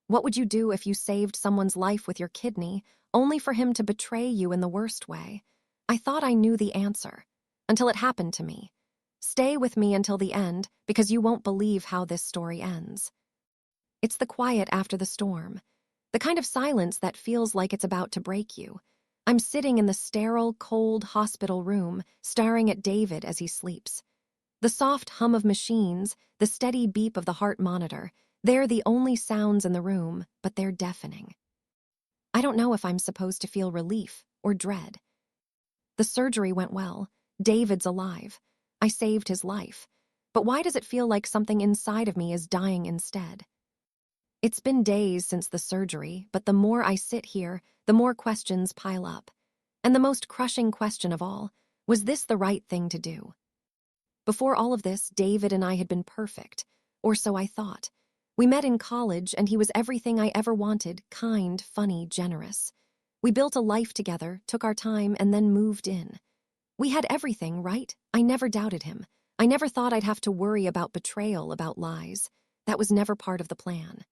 What would you do if you saved someone's life with your kidney, only for him to betray you in the worst way? I thought I knew the answer, until it happened to me. Stay with me until the end, because you won't believe how this story ends. It's the quiet after the storm. The kind of silence that feels like it's about to break you. I'm sitting in the sterile, cold hospital room, staring at David as he sleeps. The soft hum of machines, the steady beep of the heart monitor, they're the only sounds in the room, but they're deafening. I don't know if I'm supposed to feel relief or dread. The surgery went well. David's alive. I saved his life. But why does it feel like something inside of me is dying instead? It's been days since the surgery, but the more I sit here, the more questions pile up. And the most crushing question of all, was this the right thing to do? Before all of this, David and I had been perfect, or so I thought. We met in college, and he was everything I ever wanted, kind, funny, generous. We built a life together, took our time, and then moved in. We had everything, right? I never doubted him. I never thought I'd have to worry about betrayal, about lies. That was never part of the plan.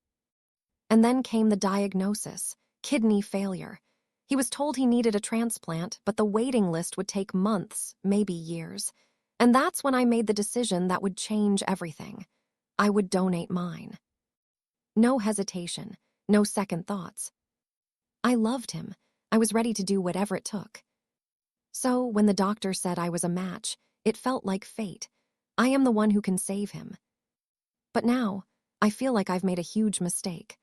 And then came the diagnosis, kidney failure. He was told he needed a transplant, but the waiting list would take months, maybe years. And that's when I made the decision that would change everything. I would donate mine. No hesitation, no second thoughts. I loved him. I was ready to do whatever it took. So when the doctor said I was a match, it felt like fate. I am the one who can save him. But now, I feel like I've made a huge mistake.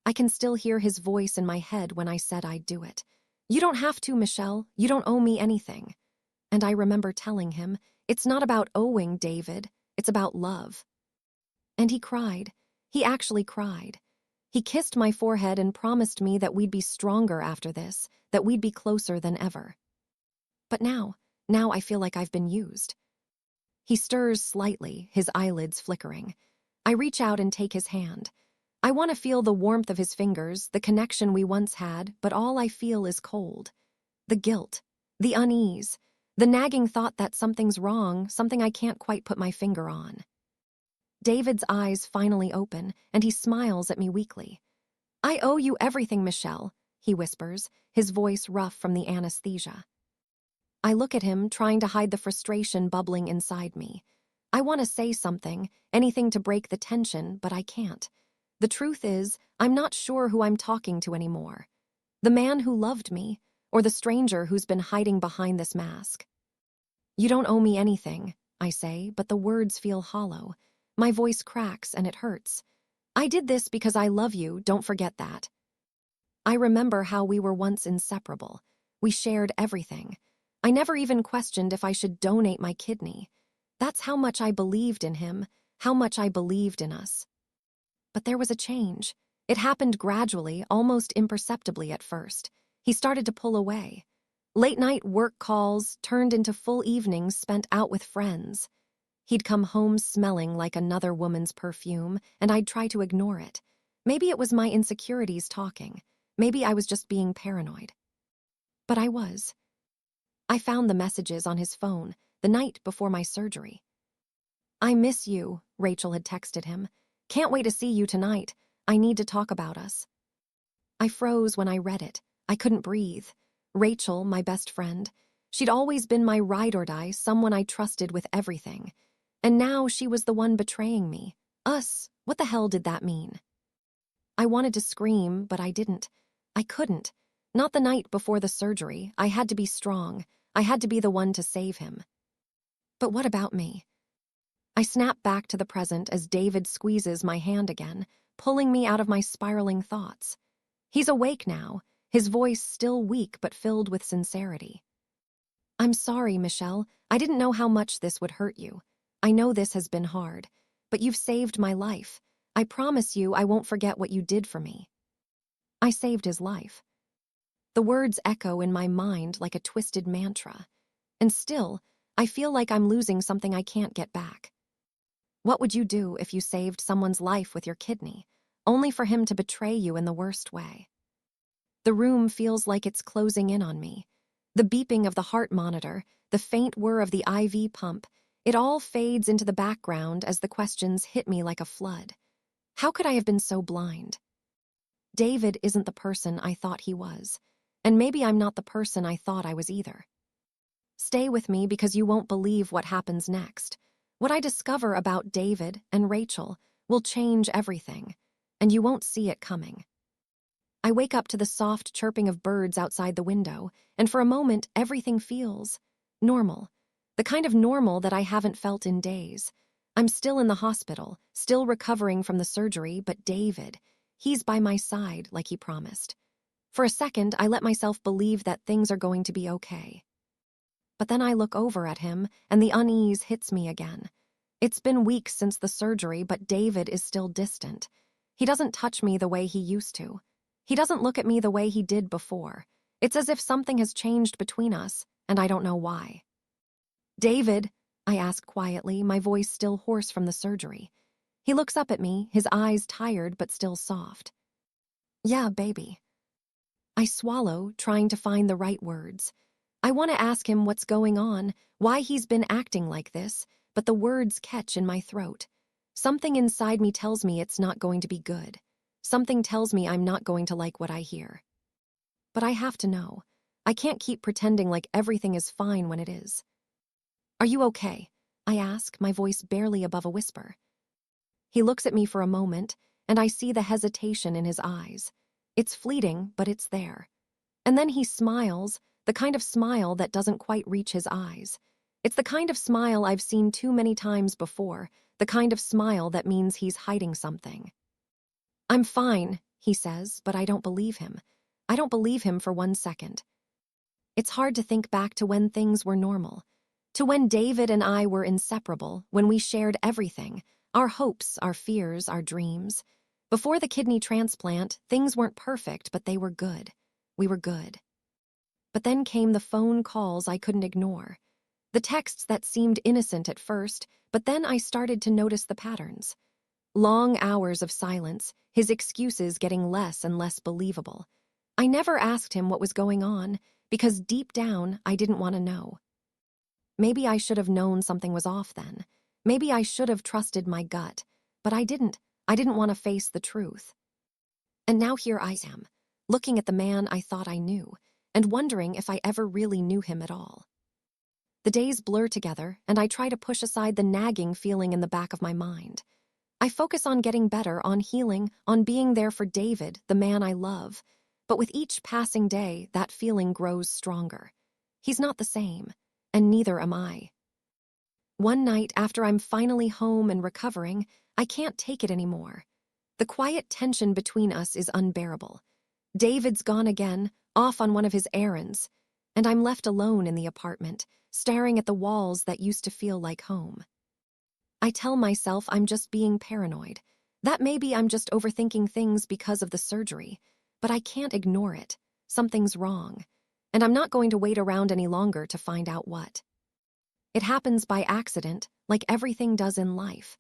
I can still hear his voice in my head when I said I'd do it. You don't have to, Michelle. You don't owe me anything. And I remember telling him, it's not about owing, David. It's about love. And he cried. He actually cried. He kissed my forehead and promised me that we'd be stronger after this, that we'd be closer than ever. But now I feel like I've been used. He stirs slightly, his eyelids flickering. I reach out and take his hand. I want to feel the warmth of his fingers, the connection we once had, but all I feel is cold. The guilt, the unease, the nagging thought that something's wrong, something I can't quite put my finger on. David's eyes finally open, and he smiles at me weakly. I owe you everything, Michelle, he whispers, his voice rough from the anesthesia. I look at him, trying to hide the frustration bubbling inside me. I want to say something, anything to break the tension, but I can't. The truth is, I'm not sure who I'm talking to anymore. The man who loved me, or the stranger who's been hiding behind this mask. You don't owe me anything, I say, but the words feel hollow. My voice cracks and it hurts. I did this because I love you, don't forget that. I remember how we were once inseparable. We shared everything. I never even questioned if I should donate my kidney. That's how much I believed in him, how much I believed in us. But there was a change. It happened gradually, almost imperceptibly at first. He started to pull away. Late-night work calls turned into full evenings spent out with friends. He'd come home smelling like another woman's perfume, and I'd try to ignore it. Maybe it was my insecurities talking. Maybe I was just being paranoid. But I was. I found the messages on his phone the night before my surgery. I miss you, Rachel had texted him. Can't wait to see you tonight. I need to talk about us. I froze when I read it. I couldn't breathe. Rachel, my best friend. She'd always been my ride or die, someone I trusted with everything. And now she was the one betraying me. Us, what the hell did that mean? I wanted to scream, but I didn't. I couldn't. Not the night before the surgery. I had to be strong. I had to be the one to save him. But what about me? I snap back to the present as David squeezes my hand again, pulling me out of my spiraling thoughts. He's awake now, his voice still weak but filled with sincerity. I'm sorry, Michelle. I didn't know how much this would hurt you. I know this has been hard, but you've saved my life. I promise you I won't forget what you did for me. I saved his life. The words echo in my mind like a twisted mantra. And still, I feel like I'm losing something I can't get back. What would you do if you saved someone's life with your kidney, only for him to betray you in the worst way? The room feels like it's closing in on me. The beeping of the heart monitor, the faint whir of the IV pump, it all fades into the background as the questions hit me like a flood. How could I have been so blind? David isn't the person I thought he was, and maybe I'm not the person I thought I was either. Stay with me because you won't believe what happens next. What I discover about David and Rachel will change everything, and you won't see it coming. I wake up to the soft chirping of birds outside the window, and for a moment, everything feels normal. The kind of normal that I haven't felt in days. I'm still in the hospital, still recovering from the surgery, but David, he's by my side like he promised. For a second, I let myself believe that things are going to be okay. But then I look over at him, and the unease hits me again. It's been weeks since the surgery, but David is still distant. He doesn't touch me the way he used to. He doesn't look at me the way he did before. It's as if something has changed between us, and I don't know why. David, I ask quietly, my voice still hoarse from the surgery. He looks up at me, his eyes tired but still soft. Yeah, baby. I swallow, trying to find the right words. I want to ask him what's going on, why he's been acting like this, but the words catch in my throat. Something inside me tells me it's not going to be good. Something tells me I'm not going to like what I hear. But I have to know. I can't keep pretending like everything is fine when it is. Are you okay? I ask, my voice barely above a whisper. He looks at me for a moment, and I see the hesitation in his eyes. It's fleeting, but it's there. And then he smiles, the kind of smile that doesn't quite reach his eyes. It's the kind of smile I've seen too many times before, the kind of smile that means he's hiding something. I'm fine, he says, but I don't believe him. I don't believe him for 1 second. It's hard to think back to when things were normal, to when David and I were inseparable, when we shared everything, our hopes, our fears, our dreams. Before the kidney transplant, things weren't perfect, but they were good. We were good. But then came the phone calls I couldn't ignore. The texts that seemed innocent at first, but then I started to notice the patterns. Long hours of silence, his excuses getting less and less believable. I never asked him what was going on, because deep down, I didn't want to know. Maybe I should have known something was off then. Maybe I should have trusted my gut, but I didn't. I didn't want to face the truth. And now here I am, looking at the man I thought I knew, and wondering if I ever really knew him at all. The days blur together, and I try to push aside the nagging feeling in the back of my mind. I focus on getting better, on healing, on being there for David, the man I love. But with each passing day, that feeling grows stronger. He's not the same, and neither am I. One night, after I'm finally home and recovering, I can't take it anymore. The quiet tension between us is unbearable. David's gone again, off on one of his errands, and I'm left alone in the apartment, staring at the walls that used to feel like home. I tell myself I'm just being paranoid, that maybe I'm just overthinking things because of the surgery, but I can't ignore it. Something's wrong, and I'm not going to wait around any longer to find out what. It happens by accident, like everything does in life.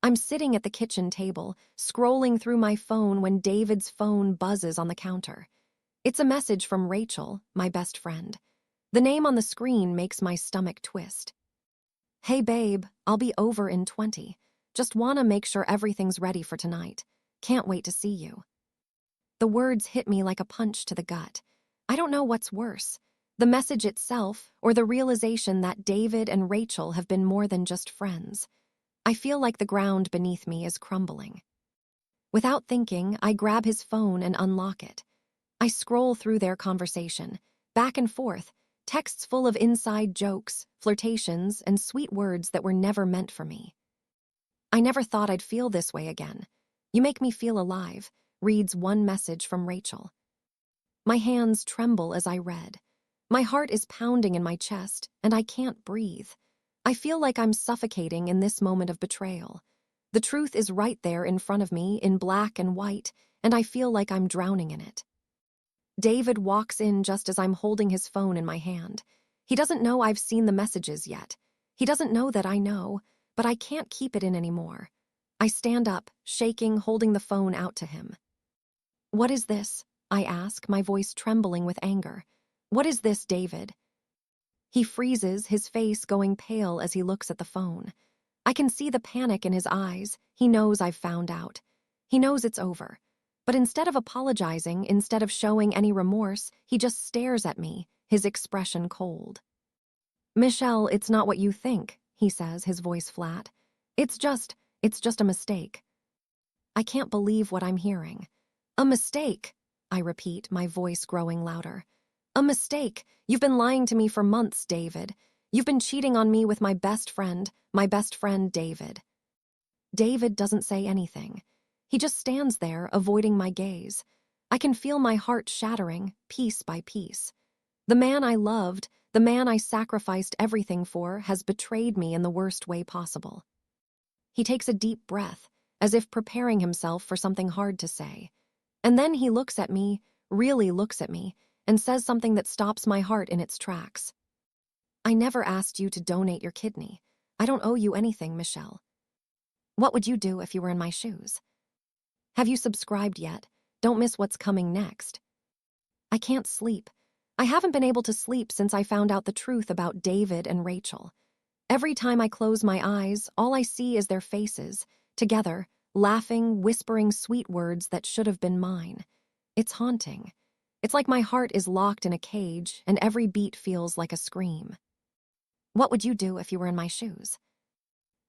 I'm sitting at the kitchen table, scrolling through my phone when David's phone buzzes on the counter. It's a message from Rachel, my best friend. The name on the screen makes my stomach twist. Hey babe, I'll be over in 20. Just wanna make sure everything's ready for tonight. Can't wait to see you. The words hit me like a punch to the gut. I don't know what's worse, the message itself or the realization that David and Rachel have been more than just friends. I feel like the ground beneath me is crumbling. Without thinking, I grab his phone and unlock it. I scroll through their conversation, back and forth, texts full of inside jokes, flirtations, and sweet words that were never meant for me. I never thought I'd feel this way again. You make me feel alive, reads one message from Rachel. My hands tremble as I read. My heart is pounding in my chest, and I can't breathe. I feel like I'm suffocating in this moment of betrayal. The truth is right there in front of me, in black and white, and I feel like I'm drowning in it. David walks in just as I'm holding his phone in my hand. He doesn't know I've seen the messages yet. He doesn't know that I know, but I can't keep it in anymore. I stand up, shaking, holding the phone out to him. What is this? I ask, my voice trembling with anger. What is this, David? He freezes, his face going pale as he looks at the phone. I can see the panic in his eyes. He knows I've found out. He knows it's over. But instead of apologizing, instead of showing any remorse, he just stares at me, his expression cold. "Michelle, it's not what you think," he says, his voice flat. It's just a mistake." I can't believe what I'm hearing. "A mistake," I repeat, my voice growing louder. "A mistake. You've been lying to me for months, David. You've been cheating on me with my best friend David." David doesn't say anything. He just stands there, avoiding my gaze. I can feel my heart shattering, piece by piece. The man I loved, the man I sacrificed everything for, has betrayed me in the worst way possible. He takes a deep breath, as if preparing himself for something hard to say. And then he looks at me, really looks at me, and says something that stops my heart in its tracks. "I never asked you to donate your kidney. I don't owe you anything, Michelle. What would you do if you were in my shoes? Have you subscribed yet? Don't miss what's coming next." I can't sleep. I haven't been able to sleep since I found out the truth about David and Rachel. Every time I close my eyes, all I see is their faces, together, laughing, whispering sweet words that should have been mine. It's haunting. It's like my heart is locked in a cage, and every beat feels like a scream. What would you do if you were in my shoes?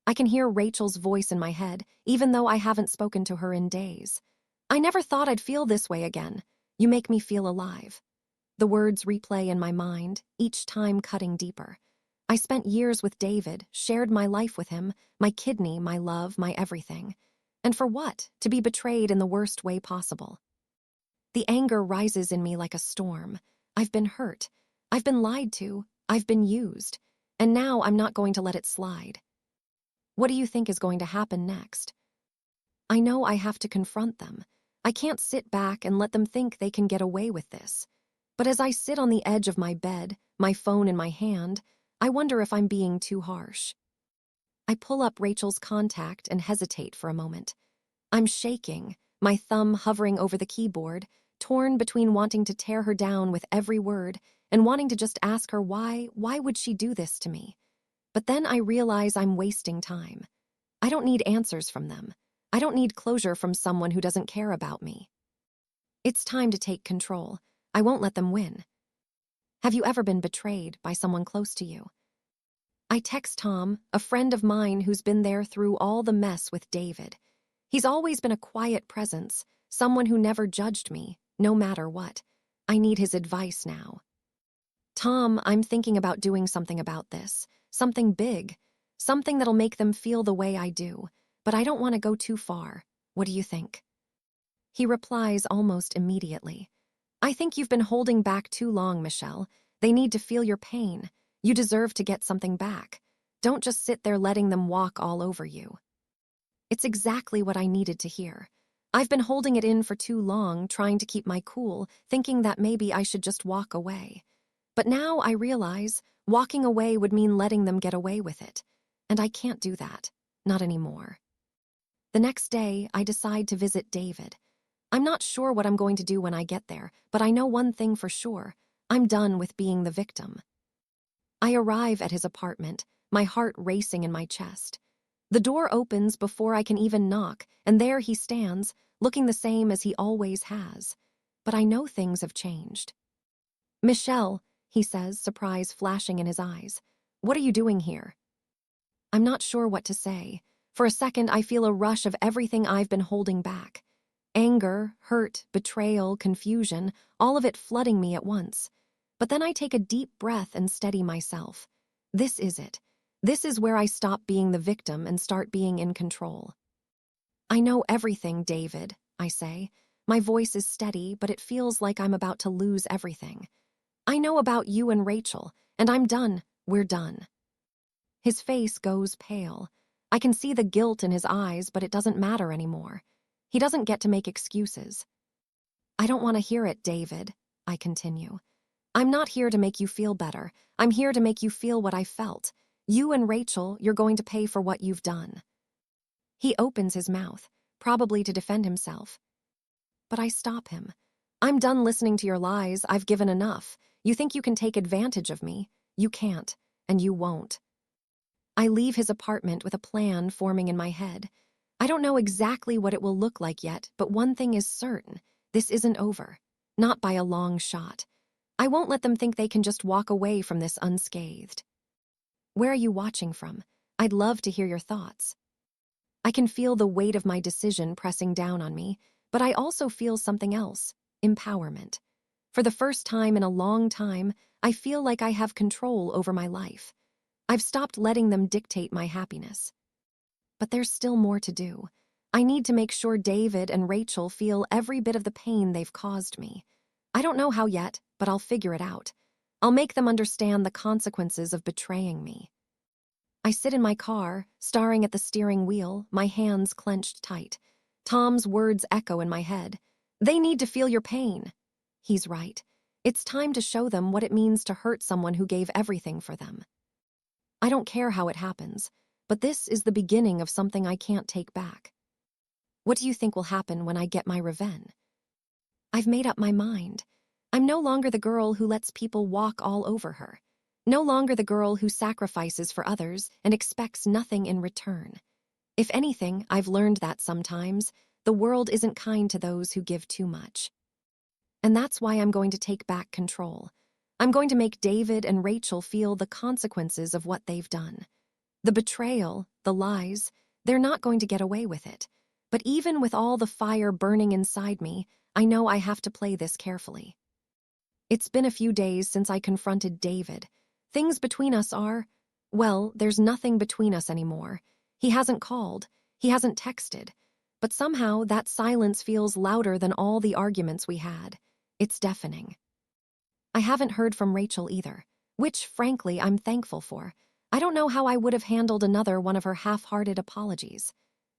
I can hear Rachel's voice in my head, even though I haven't spoken to her in days. "I never thought I'd feel this way again. You make me feel alive." The words replay in my mind, each time cutting deeper. I spent years with David, shared my life with him, my kidney, my love, my everything. And for what? To be betrayed in the worst way possible. The anger rises in me like a storm. I've been hurt. I've been lied to. I've been used. And now I'm not going to let it slide. What do you think is going to happen next? I know I have to confront them. I can't sit back and let them think they can get away with this. But as I sit on the edge of my bed, my phone in my hand, I wonder if I'm being too harsh. I pull up Rachel's contact and hesitate for a moment. I'm shaking, my thumb hovering over the keyboard, torn between wanting to tear her down with every word and wanting to just ask her why would she do this to me? But then I realize I'm wasting time. I don't need answers from them. I don't need closure from someone who doesn't care about me. It's time to take control. I won't let them win. Have you ever been betrayed by someone close to you? I text Tom, a friend of mine who's been there through all the mess with David. He's always been a quiet presence, someone who never judged me, no matter what. I need his advice now. "Tom, I'm thinking about doing something about this. Something big. Something that'll make them feel the way I do. But I don't want to go too far. What do you think?" He replies almost immediately. "I think you've been holding back too long, Michelle. They need to feel your pain. You deserve to get something back. Don't just sit there letting them walk all over you." It's exactly what I needed to hear. I've been holding it in for too long, trying to keep my cool, thinking that maybe I should just walk away. But now I realize walking away would mean letting them get away with it. And I can't do that. Not anymore. The next day, I decide to visit David. I'm not sure what I'm going to do when I get there, but I know one thing for sure. I'm done with being the victim. I arrive at his apartment, my heart racing in my chest. The door opens before I can even knock, and there he stands, looking the same as he always has. But I know things have changed. "Michelle," he says, surprise flashing in his eyes. "What are you doing here?" I'm not sure what to say. For a second, I feel a rush of everything I've been holding back. Anger, hurt, betrayal, confusion, all of it flooding me at once. But then I take a deep breath and steady myself. This is it. This is where I stop being the victim and start being in control. "I know everything, David," I say. My voice is steady, but it feels like I'm about to lose everything. "I know about you and Rachel, and I'm done. We're done." His face goes pale. I can see the guilt in his eyes, but it doesn't matter anymore. He doesn't get to make excuses. "I don't want to hear it, David," I continue. "I'm not here to make you feel better. I'm here to make you feel what I felt. You and Rachel, you're going to pay for what you've done." He opens his mouth, probably to defend himself. But I stop him. "I'm done listening to your lies. I've given enough. You think you can take advantage of me? You can't, and you won't." I leave his apartment with a plan forming in my head. I don't know exactly what it will look like yet, but one thing is certain. This isn't over. Not by a long shot. I won't let them think they can just walk away from this unscathed. Where are you watching from? I'd love to hear your thoughts. I can feel the weight of my decision pressing down on me, but I also feel something else, empowerment. For the first time in a long time, I feel like I have control over my life. I've stopped letting them dictate my happiness. But there's still more to do. I need to make sure David and Rachel feel every bit of the pain they've caused me. I don't know how yet, but I'll figure it out. I'll make them understand the consequences of betraying me. I sit in my car, staring at the steering wheel, my hands clenched tight. Tom's words echo in my head. They need to feel your pain. He's right. It's time to show them what it means to hurt someone who gave everything for them. I don't care how it happens, but this is the beginning of something I can't take back. What do you think will happen when I get my revenge? I've made up my mind. I'm no longer the girl who lets people walk all over her. No longer the girl who sacrifices for others and expects nothing in return. If anything, I've learned that sometimes the world isn't kind to those who give too much. And that's why I'm going to take back control. I'm going to make David and Rachel feel the consequences of what they've done. The betrayal, the lies, they're not going to get away with it. But even with all the fire burning inside me, I know I have to play this carefully. It's been a few days since I confronted David. Things between us are, well, there's nothing between us anymore. He hasn't called, he hasn't texted. But somehow that silence feels louder than all the arguments we had. It's deafening. I haven't heard from Rachel either, which, frankly, I'm thankful for. I don't know how I would have handled another one of her half-hearted apologies.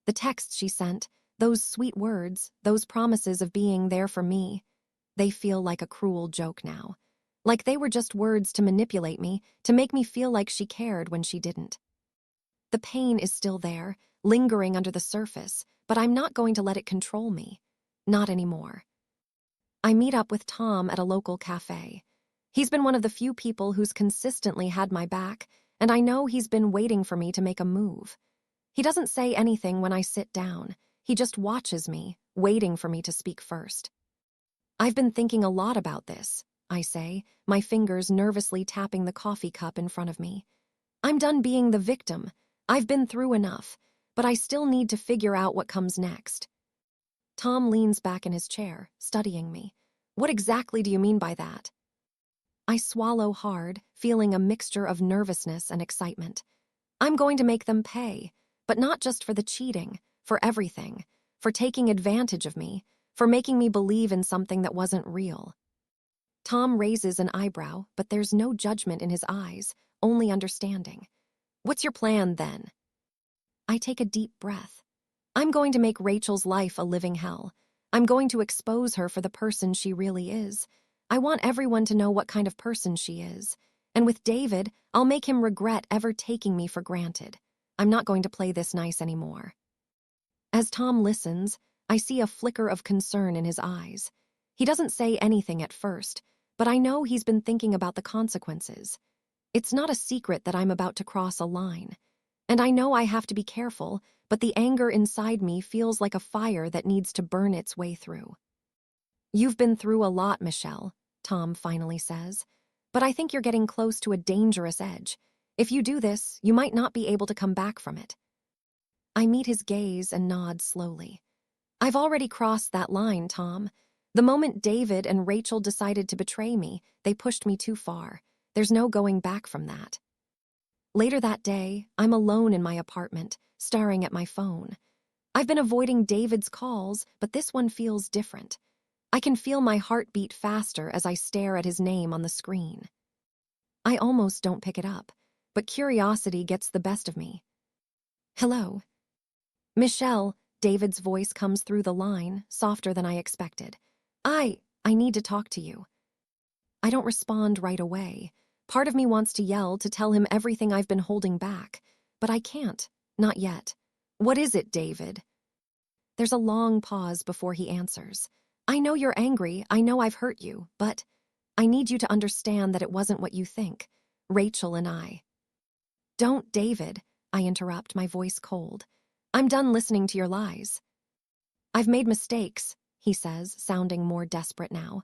The texts she sent, those sweet words, those promises of being there for me, they feel like a cruel joke now. Like they were just words to manipulate me, to make me feel like she cared when she didn't. The pain is still there, lingering under the surface, but I'm not going to let it control me. Not anymore. I meet up with Tom at a local cafe. He's been one of the few people who's consistently had my back, and I know he's been waiting for me to make a move. He doesn't say anything when I sit down. He just watches me, waiting for me to speak first. I've been thinking a lot about this, I say, my fingers nervously tapping the coffee cup in front of me. I'm done being the victim. I've been through enough, but I still need to figure out what comes next. Tom leans back in his chair, studying me. What exactly do you mean by that? I swallow hard, feeling a mixture of nervousness and excitement. I'm going to make them pay, but not just for the cheating, for everything, for taking advantage of me, for making me believe in something that wasn't real. Tom raises an eyebrow, but there's no judgment in his eyes, only understanding. What's your plan, then? I take a deep breath. I'm going to make Rachel's life a living hell. I'm going to expose her for the person she really is. I want everyone to know what kind of person she is. And with David, I'll make him regret ever taking me for granted. I'm not going to play this nice anymore. As Tom listens, I see a flicker of concern in his eyes. He doesn't say anything at first, but I know he's been thinking about the consequences. It's not a secret that I'm about to cross a line. And I know I have to be careful, but the anger inside me feels like a fire that needs to burn its way through. You've been through a lot, Michelle, Tom finally says. But I think you're getting close to a dangerous edge. If you do this, you might not be able to come back from it. I meet his gaze and nod slowly. I've already crossed that line, Tom. The moment David and Rachel decided to betray me, they pushed me too far. There's no going back from that. Later that day, I'm alone in my apartment, staring at my phone. I've been avoiding David's calls, but this one feels different. I can feel my heart beat faster as I stare at his name on the screen. I almost don't pick it up, but curiosity gets the best of me. Hello. Michelle, David's voice comes through the line, softer than I expected. I need to talk to you. I don't respond right away. Part of me wants to yell to tell him everything I've been holding back, but I can't, not yet. What is it, David? There's a long pause before he answers. I know you're angry, I know I've hurt you, but I need you to understand that it wasn't what you think. Rachel and I. Don't, David, I interrupt, my voice cold. I'm done listening to your lies. I've made mistakes, he says, sounding more desperate now.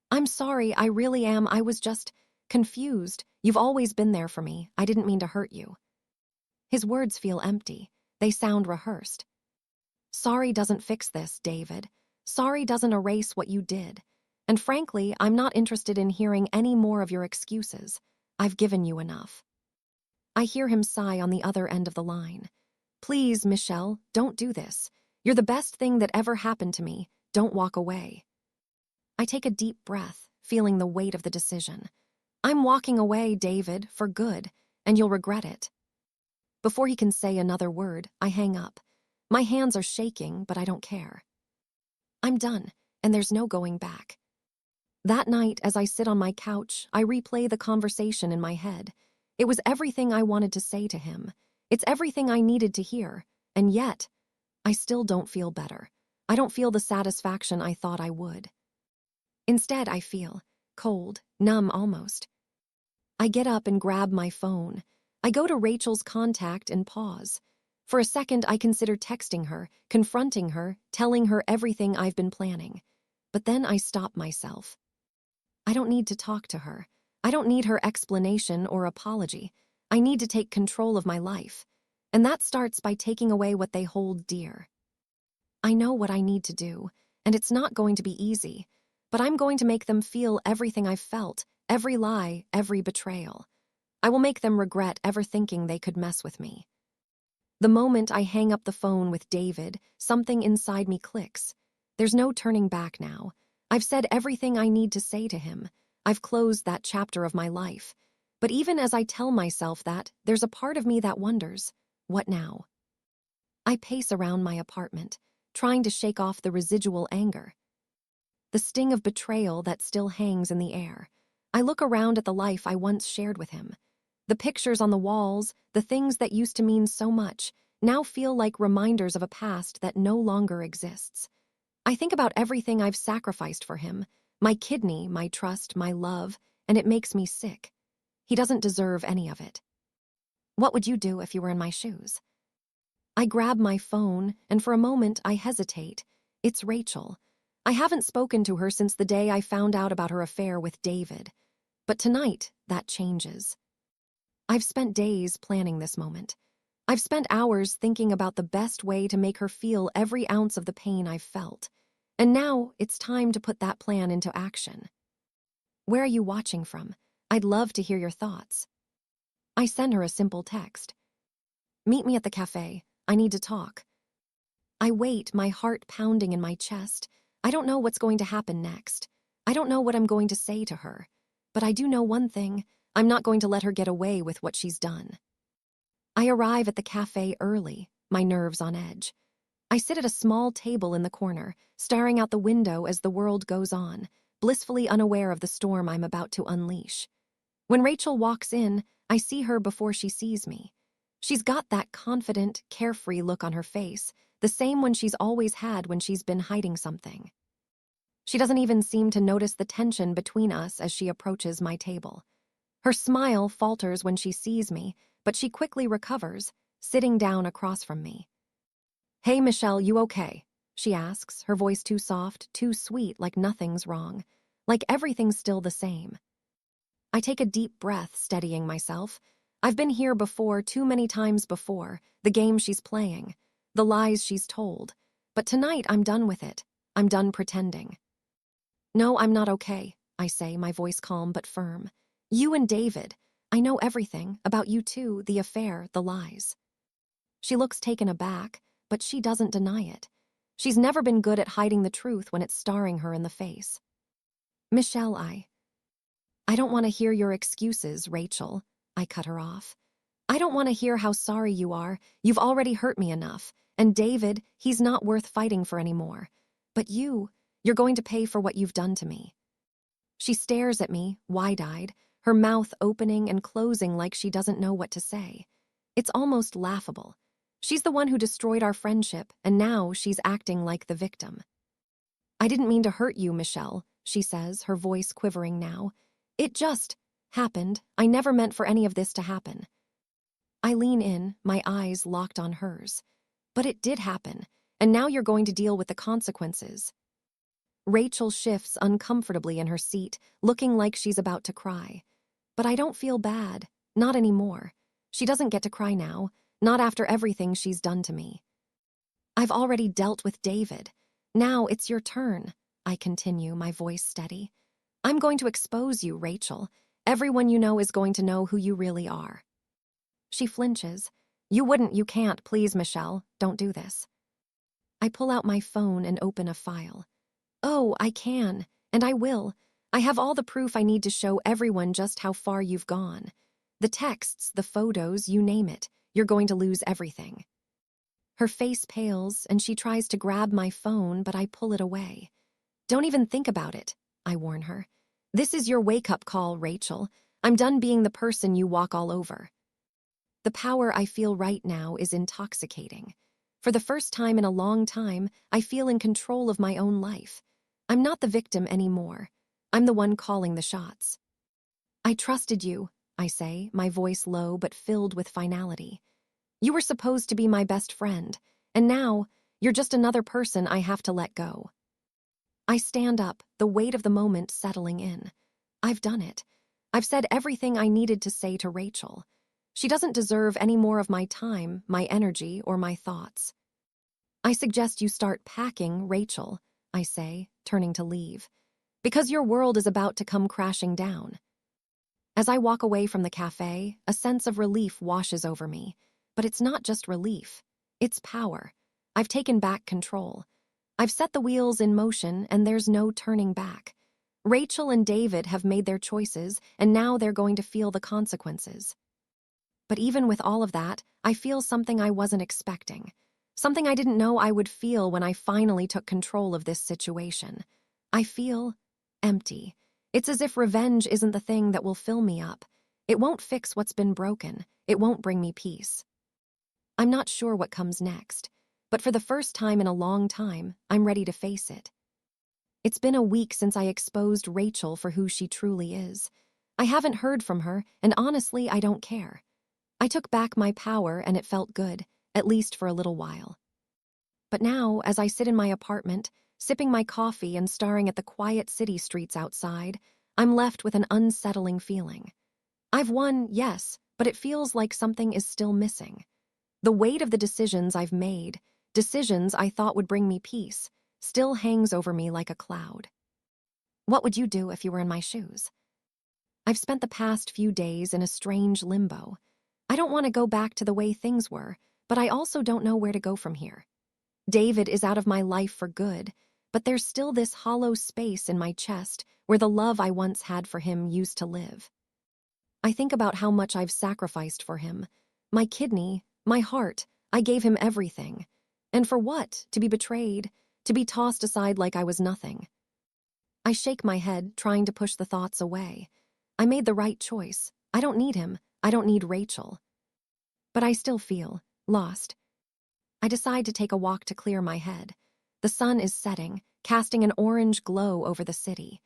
I'm sorry, I really am. I was just confused. You've always been there for me. I didn't mean to hurt you. His words feel empty. They sound rehearsed. Sorry doesn't fix this, David. Sorry doesn't erase what you did. And frankly, I'm not interested in hearing any more of your excuses. I've given you enough. I hear him sigh on the other end of the line. Please, Michelle, don't do this. You're the best thing that ever happened to me. Don't walk away. I take a deep breath, feeling the weight of the decision. I'm walking away, David, for good, and you'll regret it. Before he can say another word, I hang up. My hands are shaking, but I don't care. I'm done, and there's no going back. That night, as I sit on my couch, I replay the conversation in my head. It was everything I wanted to say to him. It's everything I needed to hear, and yet, I still don't feel better. I don't feel the satisfaction I thought I would. Instead, I feel cold, numb almost. I get up and grab my phone. I go to Rachel's contact and pause. For a second, I consider texting her, confronting her, telling her everything I've been planning. But then I stop myself. I don't need to talk to her. I don't need her explanation or apology. I need to take control of my life. And that starts by taking away what they hold dear. I know what I need to do, and it's not going to be easy, but I'm going to make them feel everything I've felt, every lie, every betrayal. I will make them regret ever thinking they could mess with me. The moment I hang up the phone with David, something inside me clicks. There's no turning back now. I've said everything I need to say to him. I've closed that chapter of my life. But even as I tell myself that, there's a part of me that wonders, what now? I pace around my apartment, trying to shake off the residual anger. The sting of betrayal that still hangs in the air. I look around at the life I once shared with him. The pictures on the walls, the things that used to mean so much, now feel like reminders of a past that no longer exists. I think about everything I've sacrificed for him, my kidney, my trust, my love, and it makes me sick. He doesn't deserve any of it. What would you do if you were in my shoes? I grab my phone, and for a moment I hesitate. It's Rachel. I haven't spoken to her since the day I found out about her affair with David. But tonight, that changes. I've spent days planning this moment. I've spent hours thinking about the best way to make her feel every ounce of the pain I've felt. And now it's time to put that plan into action. Where are you watching from? I'd love to hear your thoughts. I send her a simple text. Meet me at the cafe. I need to talk. I wait, my heart pounding in my chest. I don't know what's going to happen next. I don't know what I'm going to say to her. But I do know one thing. I'm not going to let her get away with what she's done. I arrive at the cafe early, my nerves on edge. I sit at a small table in the corner, staring out the window as the world goes on, blissfully unaware of the storm I'm about to unleash. When Rachel walks in, I see her before she sees me. She's got that confident, carefree look on her face, the same one she's always had when she's been hiding something. She doesn't even seem to notice the tension between us as she approaches my table. Her smile falters when she sees me, but she quickly recovers, sitting down across from me. Hey, Michelle, you okay? She asks, her voice too soft, too sweet, like nothing's wrong, like everything's still the same. I take a deep breath, steadying myself. I've been here before, too many times before, the game she's playing, the lies she's told. But tonight I'm done with it. I'm done pretending. No, I'm not okay, I say, my voice calm but firm. You and David. I know everything, about you two, the affair, the lies. She looks taken aback, but she doesn't deny it. She's never been good at hiding the truth when it's staring her in the face. Michelle, I don't want to hear your excuses, Rachel. I cut her off. I don't want to hear how sorry you are. You've already hurt me enough. And David, he's not worth fighting for anymore. But you're going to pay for what you've done to me. She stares at me, wide-eyed, her mouth opening and closing like she doesn't know what to say. It's almost laughable. She's the one who destroyed our friendship, and now she's acting like the victim. I didn't mean to hurt you, Michelle, she says, her voice quivering now. It just happened. I never meant for any of this to happen. I lean in, my eyes locked on hers. But it did happen, and now you're going to deal with the consequences. Rachel shifts uncomfortably in her seat, looking like she's about to cry. But I don't feel bad, not anymore. She doesn't get to cry now, not after everything she's done to me. I've already dealt with David. Now it's your turn, I continue, my voice steady. I'm going to expose you, Rachel. Everyone you know is going to know who you really are. She flinches. You can't, please, Michelle, don't do this. I pull out my phone and open a file. Oh, I can, and I will. I have all the proof I need to show everyone just how far you've gone. The texts, the photos, you name it. You're going to lose everything. Her face pales, and she tries to grab my phone, but I pull it away. Don't even think about it, I warn her. This is your wake-up call, Rachel. I'm done being the person you walk all over. The power I feel right now is intoxicating. For the first time in a long time, I feel in control of my own life. I'm not the victim anymore. I'm the one calling the shots. I trusted you, I say, my voice low but filled with finality. You were supposed to be my best friend, and now you're just another person I have to let go. I stand up, the weight of the moment settling in. I've done it. I've said everything I needed to say to Rachel. She doesn't deserve any more of my time, my energy, or my thoughts. I suggest you start packing, Rachel, I say, turning to leave, because your world is about to come crashing down. As I walk away from the cafe, a sense of relief washes over me. But it's not just relief. It's power. I've taken back control. I've set the wheels in motion, and there's no turning back. Rachel and David have made their choices, and now they're going to feel the consequences. But even with all of that, I feel something I wasn't expecting. Something I didn't know I would feel when I finally took control of this situation. I feel empty. It's as if revenge isn't the thing that will fill me up. It won't fix what's been broken. It won't bring me peace. I'm not sure what comes next, but for the first time in a long time, I'm ready to face it. It's been a week since I exposed Rachel for who she truly is. I haven't heard from her, and honestly, I don't care. I took back my power, and it felt good, at least for a little while. But now, as I sit in my apartment, sipping my coffee and staring at the quiet city streets outside, I'm left with an unsettling feeling. I've won, yes, but it feels like something is still missing. The weight of the decisions I've made, decisions I thought would bring me peace, still hangs over me like a cloud. What would you do if you were in my shoes? I've spent the past few days in a strange limbo. I don't want to go back to the way things were, but I also don't know where to go from here. David is out of my life for good, but there's still this hollow space in my chest where the love I once had for him used to live. I think about how much I've sacrificed for him. My kidney, my heart, I gave him everything. And for what? To be betrayed, to be tossed aside like I was nothing. I shake my head, trying to push the thoughts away. I made the right choice. I don't need him. I don't need Rachel. But I still feel lost. I decide to take a walk to clear my head. The sun is setting, casting an orange glow over the city.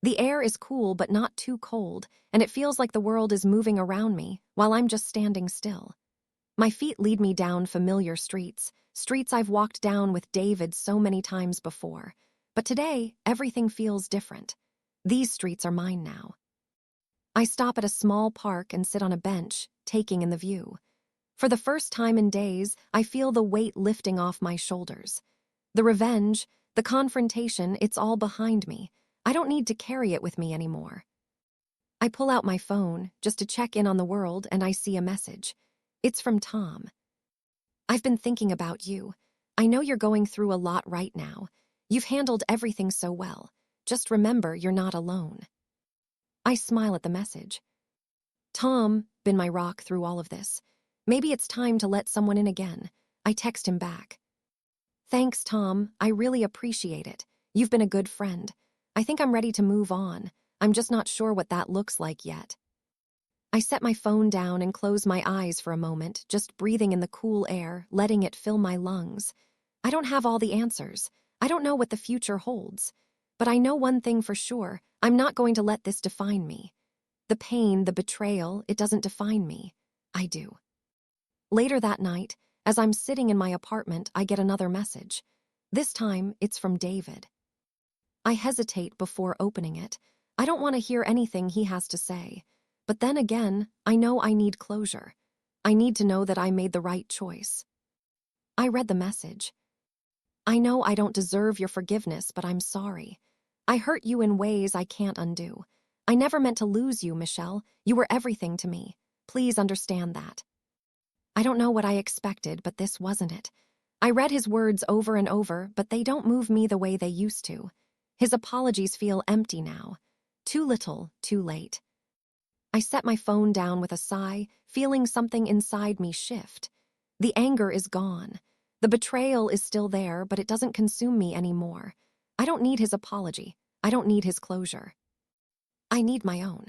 The air is cool but not too cold, and it feels like the world is moving around me while I'm just standing still. My feet lead me down familiar streets, streets I've walked down with David so many times before. But today, everything feels different. These streets are mine now. I stop at a small park and sit on a bench, taking in the view. For the first time in days, I feel the weight lifting off my shoulders. The revenge, the confrontation, it's all behind me. I don't need to carry it with me anymore. I pull out my phone just to check in on the world, and I see a message. It's from Tom. I've been thinking about you. I know you're going through a lot right now. You've handled everything so well. Just remember you're not alone. I smile at the message. Tom, been my rock through all of this. Maybe it's time to let someone in again. I text him back. Thanks, Tom. I really appreciate it. You've been a good friend. I think I'm ready to move on. I'm just not sure what that looks like yet. I set my phone down and close my eyes for a moment, just breathing in the cool air, letting it fill my lungs. I don't have all the answers. I don't know what the future holds. But I know one thing for sure. I'm not going to let this define me. The pain, the betrayal, it doesn't define me. I do. Later that night, As I'm sitting in my apartment, I get another message. This time, it's from David. I hesitate before opening it. I don't want to hear anything he has to say. But then again, I know I need closure. I need to know that I made the right choice. I read the message. I know I don't deserve your forgiveness, but I'm sorry. I hurt you in ways I can't undo. I never meant to lose you, Michelle. You were everything to me. Please understand that. I don't know what I expected, but this wasn't it. I read his words over and over, but they don't move me the way they used to. His apologies feel empty now. Too little, too late. I set my phone down with a sigh, feeling something inside me shift. The anger is gone. The betrayal is still there, but it doesn't consume me anymore. I don't need his apology. I don't need his closure. I need my own.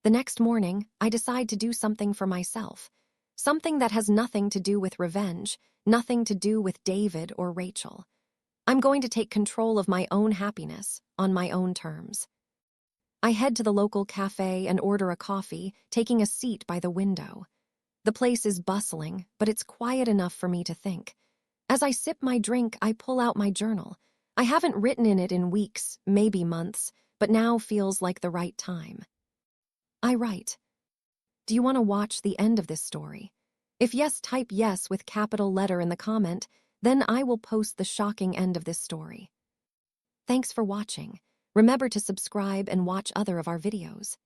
The next morning, I decide to do something for myself. Something that has nothing to do with revenge, nothing to do with David or Rachel. I'm going to take control of my own happiness on my own terms. I head to the local cafe and order a coffee, taking a seat by the window. The place is bustling, but it's quiet enough for me to think. As I sip my drink, I pull out my journal. I haven't written in it in weeks, maybe months, but now feels like the right time. I write, "Do you want to watch the end of this story? If yes, type yes with capital letter in the comment, then I will post the shocking end of this story. Thanks for watching. Remember to subscribe and watch other of our videos.